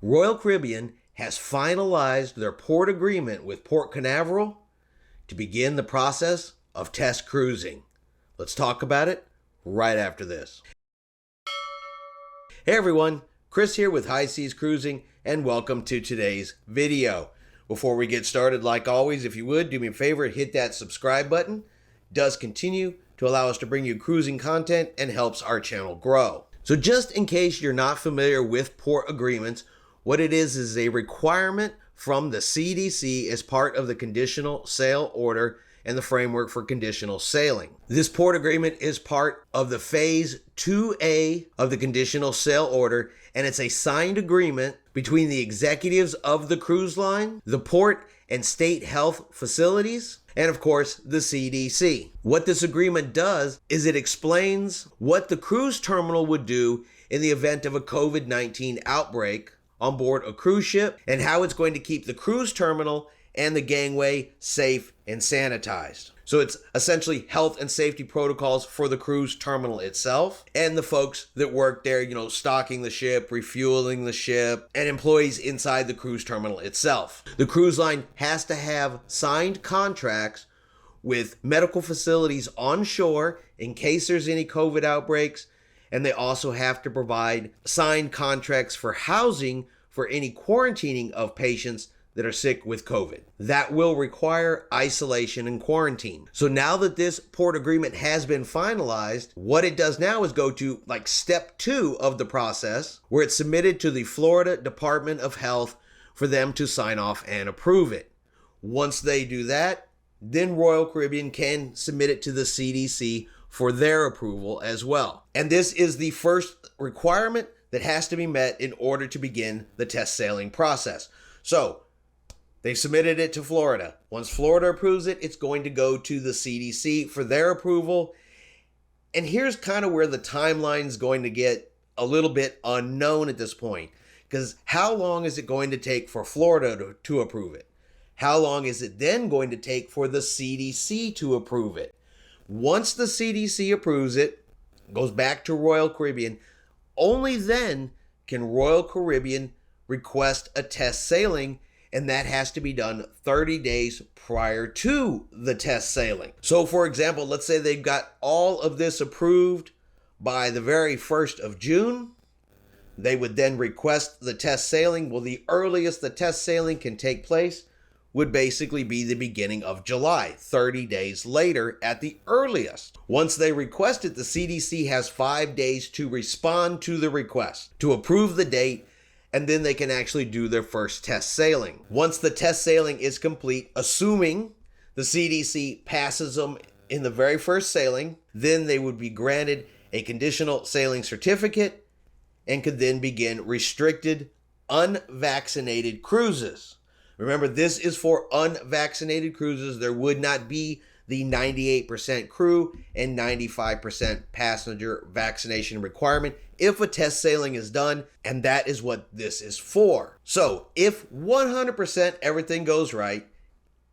Royal Caribbean has finalized their port agreement with Port Canaveral to begin the process of test cruising. Let's talk about it right after this. Hey everyone, Chris here with High Seas Cruising, and welcome to today's video. Before we get started, like always, if you would, do me a favor, hit that subscribe button. It does continue to allow us to bring you cruising content and helps our channel grow. So just in case you're not familiar with port agreements, what it is a requirement from the CDC as part of the conditional sail order and the framework for conditional sailing. This port agreement is part of the phase 2A of the conditional sail order, and it's a signed agreement between the executives of the cruise line, the port and state health facilities, and of course the CDC. What this agreement does is it explains what the cruise terminal would do in the event of a COVID-19 outbreak on board a cruise ship, and how it's going to keep the cruise terminal and the gangway safe and sanitized. So it's essentially health and safety protocols for the cruise terminal itself and the folks that work there, stocking the ship, refueling the ship, and employees inside the cruise terminal itself. The cruise line has to have signed contracts with medical facilities on shore in case there's any COVID outbreaks, and they also have to provide signed contracts for housing for any quarantining of patients that are sick with COVID. That will require isolation and quarantine. So now that this port agreement has been finalized, what it does now is go to step 2 of the process, where it's submitted to the Florida Department of Health for them to sign off and approve it. Once they do that, then Royal Caribbean can submit it to the CDC for their approval as well. And this is the first requirement that has to be met in order to begin the test sailing process. So they've submitted it to Florida. Once Florida approves it, it's going to go to the CDC for their approval. And here's kind of where the timeline is going to get a little bit unknown at this point, because how long is it going to take for Florida to approve it? How long is it then going to take for the CDC to approve it? Once the CDC approves it, goes back to Royal Caribbean, only then can Royal Caribbean request a test sailing, and that has to be done 30 days prior to the test sailing. So for example, let's say they've got all of this approved by the very 1st of June. They would then request the test sailing. Well, the earliest the test sailing can take place would basically be the beginning of July, 30 days later at the earliest. Once they request it, the CDC has 5 days to respond to the request, to approve the date, and then they can actually do their first test sailing. Once the test sailing is complete, assuming the CDC passes them in the very first sailing, then they would be granted a conditional sailing certificate and could then begin restricted, unvaccinated cruises. Remember, this is for unvaccinated cruises. There would not be the 98% crew and 95% passenger vaccination requirement if a test sailing is done, and that is what this is for. So if 100% everything goes right,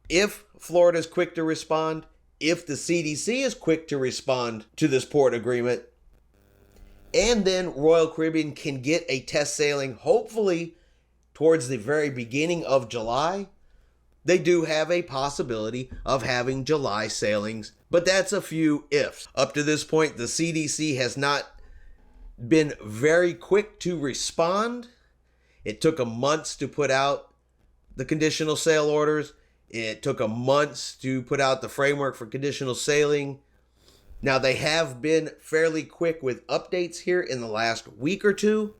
if Florida is quick to respond, if the CDC is quick to respond to this port agreement, and then Royal Caribbean can get a test sailing, hopefully towards the very beginning of July, they do have a possibility of having July sailings, but that's a few ifs. Up to this point, the CDC has not been very quick to respond. It took them months to put out the conditional sail orders. It took them months to put out the framework for conditional sailing. Now, they have been fairly quick with updates here in the last week or two.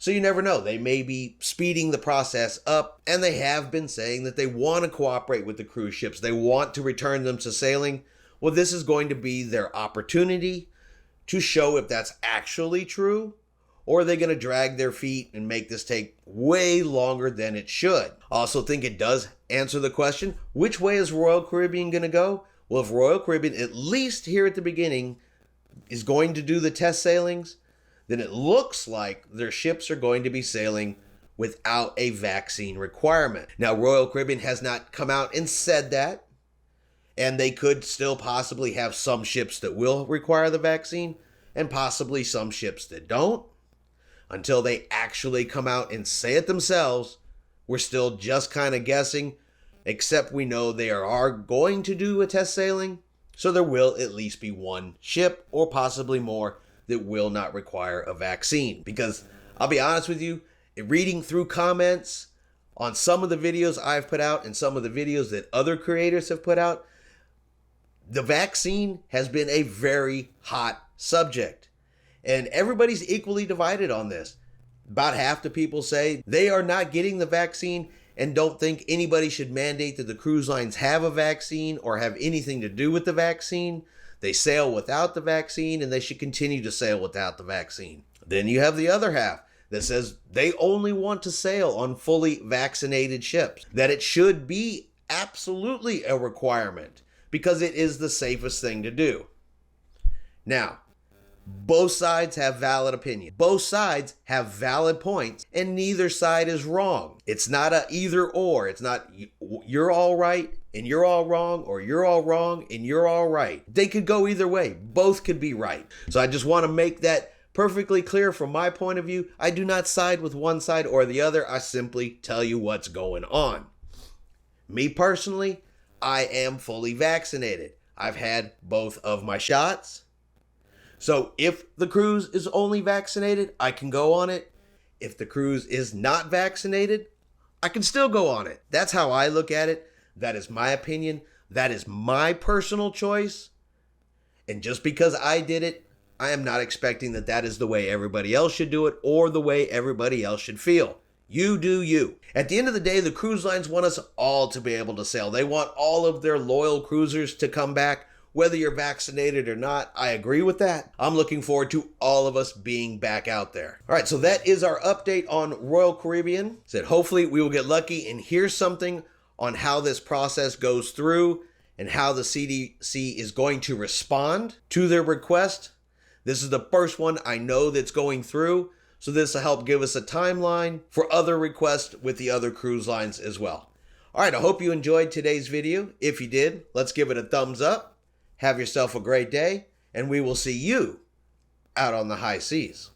So you never know. They may be speeding the process up, and they have been saying that they want to cooperate with the cruise ships. They want to return them to sailing. Well, this is going to be their opportunity to show if that's actually true, or are they going to drag their feet and make this take way longer than it should? I also think it does answer the question, which way is Royal Caribbean going to go? Well, if Royal Caribbean, at least here at the beginning, is going to do the test sailings, then it looks like their ships are going to be sailing without a vaccine requirement. Now, Royal Caribbean has not come out and said that, and they could still possibly have some ships that will require the vaccine and possibly some ships that don't. until they actually come out and say it themselves, we're still just kind of guessing, except we know they are going to do a test sailing, so there will at least be one ship or possibly more that will not require a vaccine. Because I'll be honest with you, reading through comments on some of the videos I've put out and some of the videos that other creators have put out, the vaccine has been a very hot subject. And everybody's equally divided on this. About half the people say they are not getting the vaccine and don't think anybody should mandate that the cruise lines have a vaccine or have anything to do with the vaccine. They sail without the vaccine and they should continue to sail without the vaccine. Then you have the other half that says they only want to sail on fully vaccinated ships, that it should be absolutely a requirement because it is the safest thing to do. Now, both sides have valid opinions. Both sides have valid points, and neither side is wrong. It's not a either or. It's not you're all right and you're all wrong, or you're all wrong and you're all right. They could go either way. Both could be right. So I just want to make that perfectly clear from my point of view. I do not side with one side or the other. I simply tell you what's going on. Me personally, I am fully vaccinated. I've had both of my shots. So if the cruise is only vaccinated, I can go on it. If the cruise is not vaccinated, I can still go on it. That's how I look at it. That is my opinion. That is my personal choice. And just because I did it, I am not expecting that that is the way everybody else should do it or the way everybody else should feel. You do you. At the end of the day, the cruise lines want us all to be able to sail. They want all of their loyal cruisers to come back. Whether you're vaccinated or not, I agree with that. I'm looking forward to all of us being back out there. All right, so that is our update on Royal Caribbean. Said hopefully we will get lucky and hear something on how this process goes through and how the CDC is going to respond to their request. This is the first one I know that's going through, so this will help give us a timeline for other requests with the other cruise lines as well. All right, I hope you enjoyed today's video. If you did, let's give it a thumbs up. Have yourself a great day, and we will see you out on the high seas.